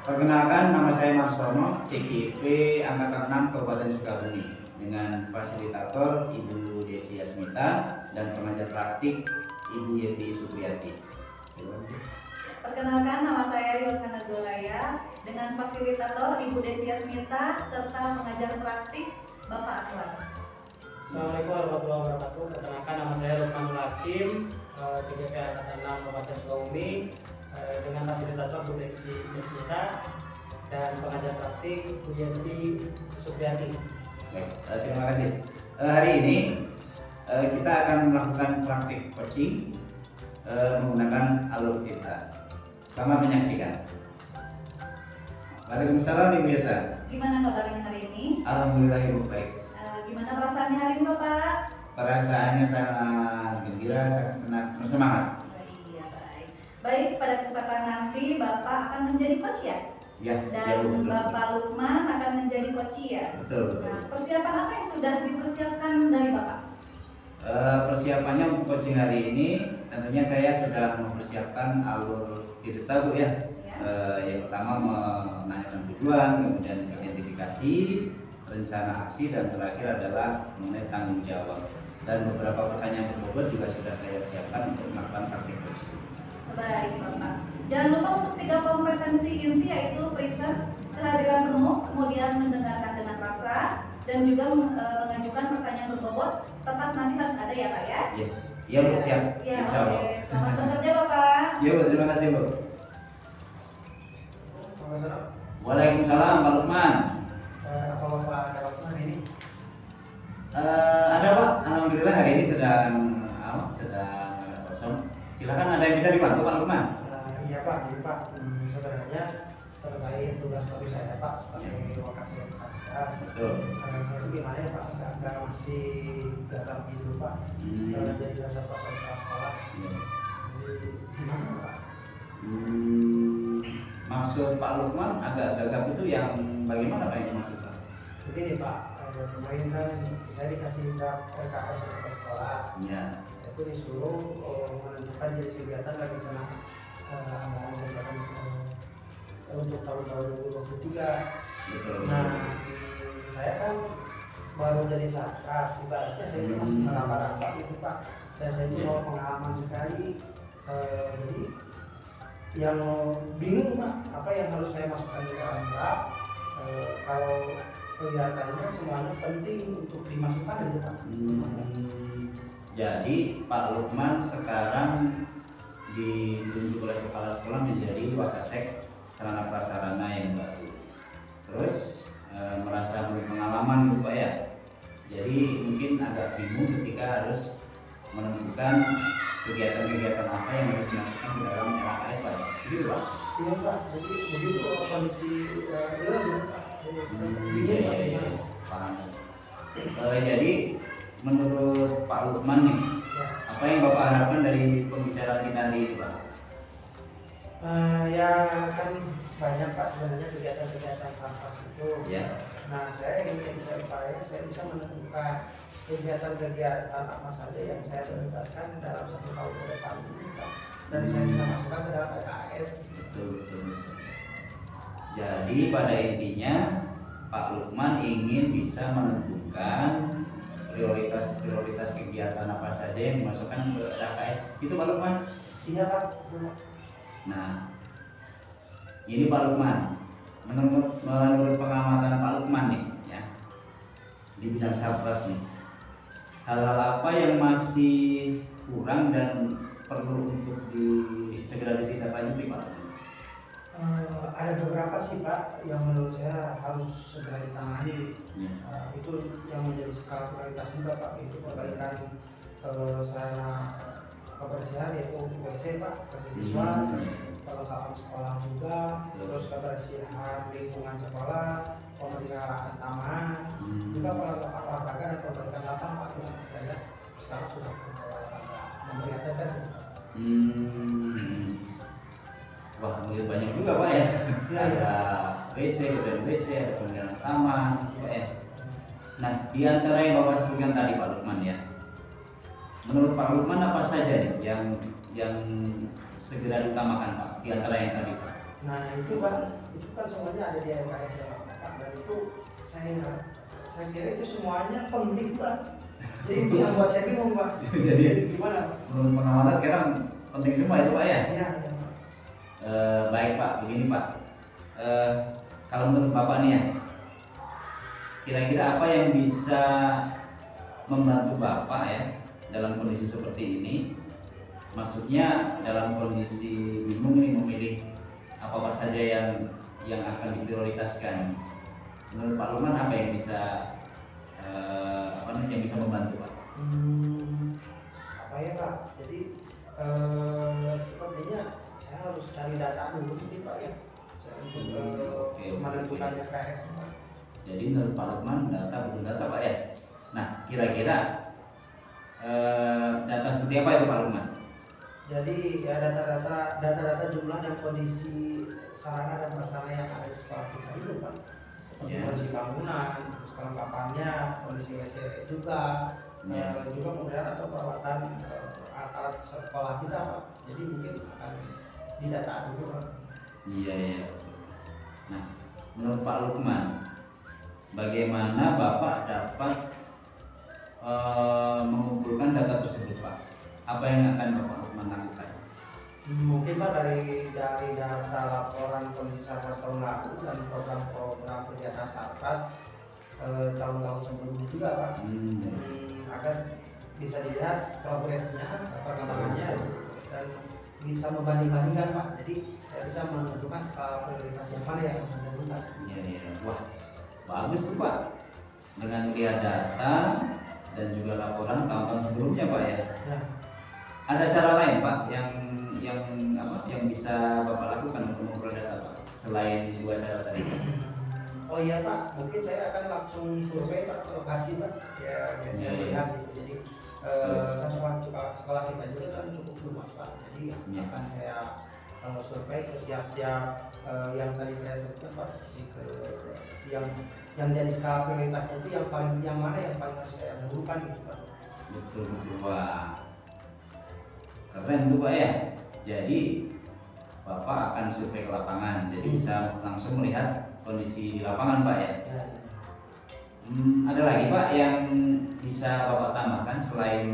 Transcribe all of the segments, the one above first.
Perkenalkan, nama saya Marsono, CGP Angkatan 6 Kabupaten Sukabumi, dengan fasilitator Ibu Desi Asmita dan pengajar praktik Ibu Yeti Supriyati. Perkenalkan, nama saya Yosana Zolaya dengan fasilitator Ibu Desi Asmita serta pengajar praktik Bapak Akwan. Assalamualaikum warahmatullahi wabarakatuh. Perkenalkan, nama saya Lukmanul Hakim, CGP Angkatan 6 Kabupaten Sukabumi, dengan fasilitator Bu Desi Asmita dan pengajar praktik Bu Yeti Supriyati. Baik, terima kasih. Hari ini kita akan melakukan praktik coaching menggunakan alur kita. Selamat menyaksikan. Waalaikumsalam Ibu Yesa. Gimana kabarnya hari ini? Alhamdulillah Ibu baik. Gimana perasaannya hari ini Bapak? Perasaannya sangat gembira, sangat senang, bersemangat. Iya, baik. Baik, pada kesempatan nanti Bapak akan menjadi coach ya? Ya, Dan betul. Bapak Lukman akan menjadi coach ya? Betul. Nah, persiapan apa yang sudah dipersiapkan dari Bapak? Persiapannya untuk coaching hari ini tentunya saya sudah mempersiapkan alur kita Bu ya. Yang pertama menanyakan tujuan, kemudian identifikasi, rencana aksi, dan terakhir adalah mengenai tanggung jawab. Dan beberapa pertanyaan berbobot juga sudah saya siapkan untuk melakukan praktik coaching. Baik Bapak. Jangan lupa untuk 3 kompetensi inti, yaitu riset, kehadiran penuh, kemudian mendengarkan dengan rasa, dan juga mengajukan pertanyaan berbobot. Tetap nanti harus ada ya Pak ya? Iya, iya Bu, siap. Ya, Insya Allah. oke. Selamat bekerja Bapak. Iya Bu, terima kasih Bu. Assalamualaikum. Waalaikumsalam Pak Lukman. Apa Bapak ada waktu hari ini? Ada Pak, alhamdulillah hari ini sedang kosong. Silakan, ada yang bisa dibantu Pak Lukman? Iya Pak, jadi Pak, sebenarnya terkait tugas baru saya Pak sebagai wakasek Satgas. Betul. Saya itu gimana ya Pak? Agak masih gagal gitu Pak. Setelah jadi kasat sekolah. Jadi gimana Pak? Maksud Pak Lukman agak gagap itu yang bagaimana Pak itu maksud Pak? Begini Pak, kemarin kan saya dikasih draft RKS sampai sekolah. Iya. Saya pun disuruh menentukan jenis kegiatan dan rencana anggaran kegiatan untuk tahun 2023. Betul. Nah, saya kan baru jadi satgas, ibaratnya saya itu masih meraba-raba gitu Pak. Dan saya itu mau pengalaman sekali. Jadi yang bingung Pak, apa yang harus saya masukkan di dalam draft? Kalau kelihatannya semuanya penting untuk dimasukkan aja Pak. Jadi Pak Lukman sekarang ditunjuk oleh kepala sekolah menjadi wakasek sarana prasarana yang baru. Terus merasa berpengalaman gitu Pak ya. Jadi mungkin agak bingung ketika harus menentukan kegiatan-kegiatan apa yang harus dimasukkan ke dalam RKS Pak. Gitu Pak. Iya Pak, jadi begitu kondisi real gitu Pak. Iya. Paham. Jadi menurut Pak Lukman nih, apa yang Bapak harapkan dari pembicaraan kita hari ini Pak? Ya kan banyak Pak sebenarnya kegiatan-kegiatan sampah itu. Ya. Nah saya ingin supaya saya bisa menentukan kegiatan-kegiatan apa saja yang saya prioritaskan dalam 1 tahun ke depan ini Pak. Dan saya bisa masukkan ke dalam RKS. Betul. Jadi pada intinya Pak Lukman ingin bisa menentukan prioritas kegiatan apa saja yang dimasukkan ke RKS. Itu Pak Lukman? Iya Pak. Nah, ini Pak Lukman. Menurut pengamatan Pak Lukman nih, ya, di bidang satgas nih, hal-hal apa yang masih kurang dan perlu untuk segera ditindaklanjuti Pak? Ada beberapa sih Pak yang menurut saya harus segera ditangani. Ya. Itu yang menjadi skala prioritas juga Pak, itu perbaikan sarana kebersihan, yaitu WC Pak, WC siswa, perlengkapan sekolah juga, terus kebersihan lingkungan sekolah, pemeliharaan taman, juga perlengkapan olahraga dan perbaikan lapangan Pak, yang saya sekarang sudah memperlihatkan. Wah, banyak juga Pak ya. Ada WC, kemudian WC, ada pemeliharaan taman, Pak ya. Nah, di antara yang Bapak sebutkan tadi Pak Lukman ya, menurut Pak Lukman apa saja nih yang segera diutamakan Pak di antara yang tadi Pak? Nah itu Pak, itu kan semuanya ada di LKS ya Pak, dan itu saya kira itu semuanya penting Pak. Jadi itu yang buat saya bingung Pak. Jadi Gimana Pak? menurut pengamatan sekarang penting semua itu Pak ya. Iya, iya Pak. Baik Pak, begini Pak. Kalau menurut Bapak nih ya, kira-kira apa yang bisa membantu Bapak ya dalam kondisi seperti ini? Maksudnya dalam kondisi bingung ini memilih apa saja yang akan diprioritaskan. Menurut Pak Lukman apa yang bisa yang bisa membantu Pak? Apa ya Pak? Jadi sepertinya saya harus cari data dulu nih Pak ya. Saya untuk menentukan LKS Pak. Jadi menurut Pak Lukman butuh data Pak ya. Nah kira-kira data seperti apa itu Pak Lukman? Jadi ya data jumlah dan kondisi sarana dan prasarana yang ada di sekolah kita itu Pak. Seperti kondisi bangunan, terus kelengkapannya, kondisi WC juga, juga kemudian atau perawatan alat sekolah kita Pak. Jadi mungkin akan didata dulu Pak. Iya. Nah menurut Pak Lukman, bagaimana Bapak dapat mengumpulkan data tersebut Pak? Apa yang akan Bapak Lukman lakukan? Mungkin Pak dari data laporan kondisi Sarpras tahun lalu dan program-program kegiatan Sarpras tahun-tahun sebelumnya juga Pak, agar bisa dilihat progresnya, perkembangannya, dan bisa membanding-bandingkan Pak. Jadi saya bisa menentukan skala prioritas yang mana yang harus dilakukan. Iya. Wah bagus tuh Pak. Dengan melihat data dan juga laporan tahun-tahun sebelumnya Pak ya. Ada cara lain Pak yang bisa Bapak lakukan untuk memperoleh data Pak selain dua cara tadi? Oh iya Pak, mungkin saya akan langsung survei Pak ke lokasi Pak. Ya biasanya melihat gitu. Jadi kan sekolah kita juga kan cukup luas Pak. Jadi akan saya survei ke tiap-tiap yang tadi saya sebutkan Pak, seperti ke yang jadi skala prioritasnya itu yang mana yang paling harus saya dahulukan gitu Pak. Betul Wah. Keren tuh Pak ya. Jadi Bapak akan survei ke lapangan, jadi bisa langsung melihat kondisi di lapangan Pak ya. Ada lagi Pak yang bisa Bapak tambahkan selain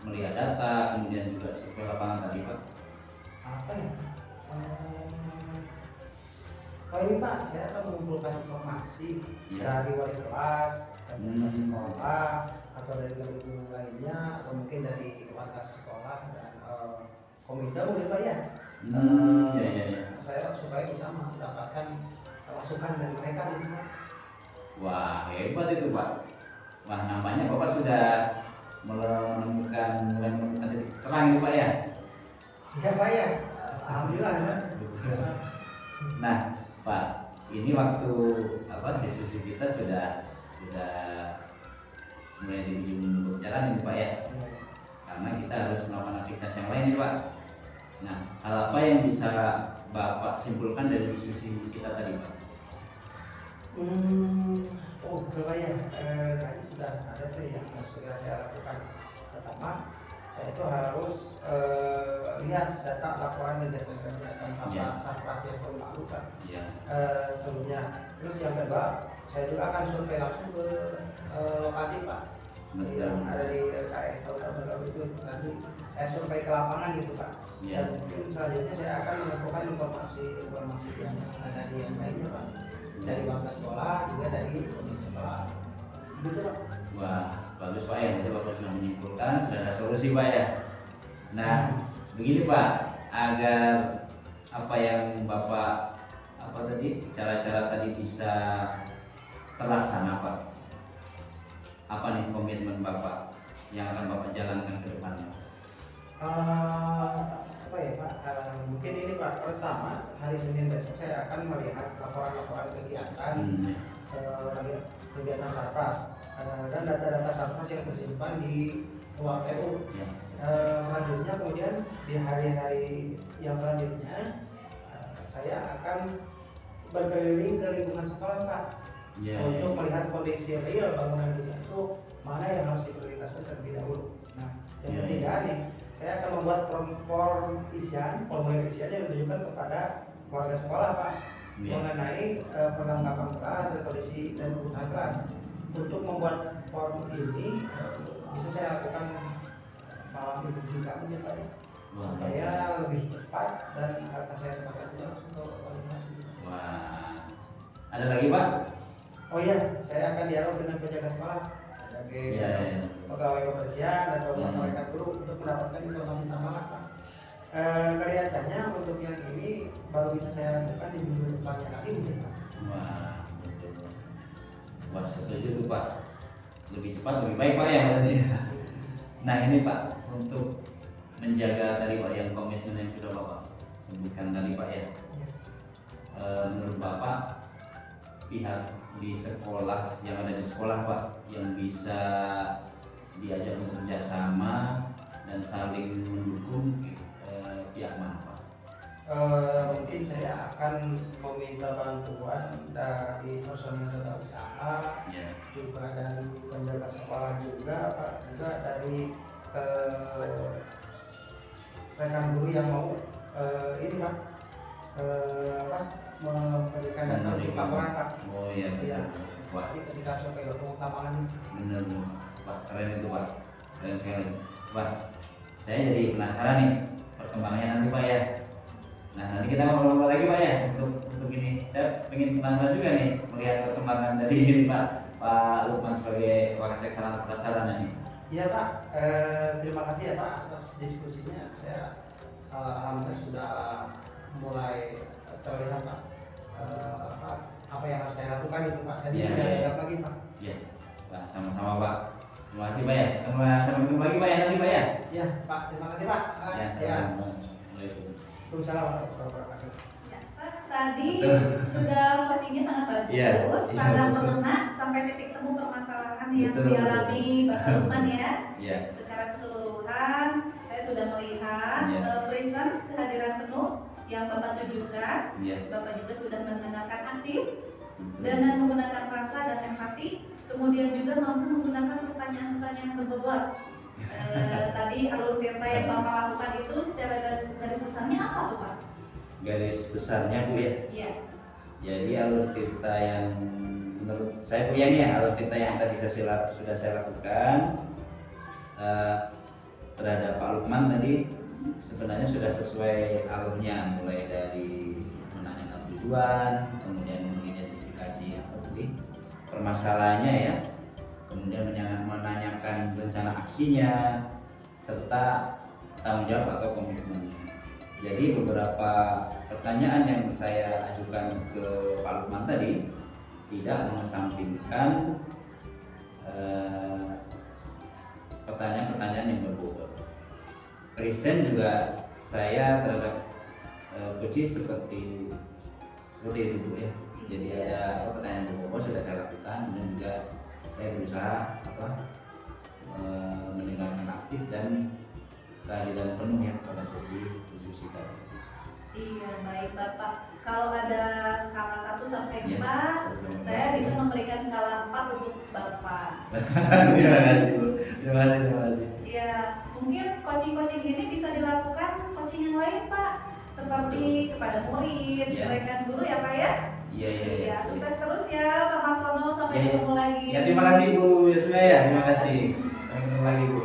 melihat data, kemudian juga survei lapangan tadi Pak? Apa ya? Oh ini Pak, saya akan mengumpulkan informasi dari wali kelas, dari sekolah, atau dari guru lainnya, atau mungkin dari warga sekolah dan komite mungkin Pak ya. Saya supaya bisa mendapatkan masukan dari mereka gitu Pak. Wah hebat itu Pak. Wah nampaknya Bapak sudah menemukan titik terang itu Pak ya. Iya Pak ya. Alhamdulillah ya. Nah Pak, ini waktu diskusi kita sudah mulai di ujung pembicaraan ini Pak ya. Karena kita harus melakukan aktivitas yang lain nih Pak. Nah, hal apa yang bisa Bapak simpulkan dari diskusi kita tadi Pak? Berapa ya? Tadi sudah ada tuh yang harus segera saya lakukan. Pertama, saya itu harus lihat data laporan kegiatan Sarpras yang tahun lalu Pak. Sebelumnya. Terus yang kedua, saya juga akan survei langsung ke lokasi Pak. Yang ada di LKS tahun lalu itu nanti saya survei ke lapangan gitu Pak. Dan mungkin selanjutnya saya akan melakukan informasi yang ada di yang lainnya Pak. Dari warga sekolah juga dari pemilik sekolah. Gitu Pak. Wah bagus Pak ya, jadi Bapak sudah menyimpulkan, sudah ada solusi Pak ya. Nah begini Pak, agar apa yang Bapak cara-cara tadi bisa terlaksana Pak, apa nih komitmen Bapak yang akan Bapak jalankan ke depannya? Apa ya Pak, mungkin ini Pak, pertama hari Senin besok saya akan melihat laporan-laporan kegiatan kegiatan Sarpras dan data-data Sarpras yang tersimpan di ruang PU. Selanjutnya kemudian di hari-hari yang selanjutnya saya akan berkeliling ke lingkungan sekolah Pak, untuk melihat kondisi real bangunan kita itu mana yang harus diprioritaskan terlebih dahulu. Nah yang ketiga nih, saya akan membuat formulir isian yang ditujukan kepada warga sekolah Pak Iya. mengenai perlengkapan kelas, retrodisi dan kebutuhan kelas. Untuk membuat form ini bisa saya lakukan malam ini juga mungkin Pak ya, Wah. supaya lebih cepat dan akan saya sepakat langsung ke koordinasi. Wah. Ada lagi Pak? Oh iya, saya akan dialog dengan penjaga sekolah sebagai Iya. Iya. pegawai kebersihan atau Hmm. mereka guru untuk mendapatkan informasi tambahan Pak. Kelihatannya untuk yang ini baru bisa saya lakukan di minggu depannya lagi mungkin Pak. Wah, betul. Wah, setuju tuh Pak. Lebih cepat lebih baik Pak ya berarti. Nah ini Pak, untuk menjaga tadi Pak yang komitmen yang sudah Bapak sebutkan tadi Pak ya. Iya. Menurut Bapak pihak di sekolah yang ada di sekolah Pak yang bisa diajak bekerja sama dan saling mendukung pihak mana Pak? Mungkin saya akan meminta bantuan dari personil tata usaha, Ya. juga dari penjaga sekolah juga Pak, juga dari rekan guru yang mau ini Pak memberikan data untuk laporan Pak. Oh iya. Iya. Wah, Jadi ketika sampai pengutamaan ini. bener Pak, keren itu Pak, keren sekali Pak. Saya jadi penasaran nih perkembangannya nanti Pak ya. Nah nanti kita ngobrol lagi Pak ya untuk ini. Saya pengen penasaran juga nih melihat perkembangan dari ini Pak Lukman sebagai Wakasek Sarana Prasarana nih. Iya Pak, terima kasih ya Pak atas diskusinya. Saya alhamdulillah sudah mulai terlihat Pak apa yang harus saya lakukan itu Pak. Jadi Iya, tidak iya. ada lagi Pak. Ya, Pak sama-sama Pak. Terima kasih Pak ya. Sampai ketemu lagi Pak ya nanti Pak ya. Ya Pak, terima kasih Pak. Ya, Ya. Assalamualaikum. Waalaikumsalam warahmatullahi wabarakatuh. Ya, Pak, tadi Betul. sudah coachingnya sangat bagus, Iya, iya, sangat betul. mengena sampai titik temu permasalahan yang Betul, dialami Bapak Lukman ya. Ya. Secara keseluruhan, saya sudah melihat Iya. present kehadiran penuh yang Bapak tujukan. Ya. Bapak juga sudah mendengarkan aktif Betul. dengan menggunakan rasa dan empati, kemudian juga mampu menggunakan pertanyaan-pertanyaan yang berbobot. Tadi alur tirta yang Bapak lakukan itu secara garis besarnya apa tuh Pak? Garis besarnya Bu ya. Iya. Jadi alur tirta yang menurut saya Bu ya nih ya, alur tirta yang tadi sudah saya lakukan terhadap Pak Lukman tadi sebenarnya sudah sesuai alurnya, mulai dari menanyakan tujuan, kemudian mengidentifikasi apa tadi permasalahannya ya, kemudian menanyakan rencana aksinya serta tanggung jawab atau komitmennya. Jadi beberapa pertanyaan yang saya ajukan ke Pak Lukman tadi tidak mengesampingkan pertanyaan-pertanyaan yang berbobot. Present juga saya terhadap coaching seperti itu Bu ya. Jadi ada pertanyaan berbobot sudah saya lakukan dan juga saya berusaha mendengarkan aktif dan kehadiran penuh ya pada sesi diskusi tadi. Iya, baik Bapak. Kalau ada skala 1 sampai 4, Iya, 1 sampai 4. saya bisa memberikan skala 4 untuk Bapak. Terima kasih Bu. Terima kasih. Ya, mungkin coaching-coaching ini bisa dilakukan coaching yang lain Pak, seperti kepada murid, Iya. rekan guru ya Pak ya. Iya. Ya, sukses terus ya Pak Masono, sampai Iya. ketemu lagi. Ya terima kasih Bu Yasmina ya, terima kasih. Sampai ketemu lagi Bu.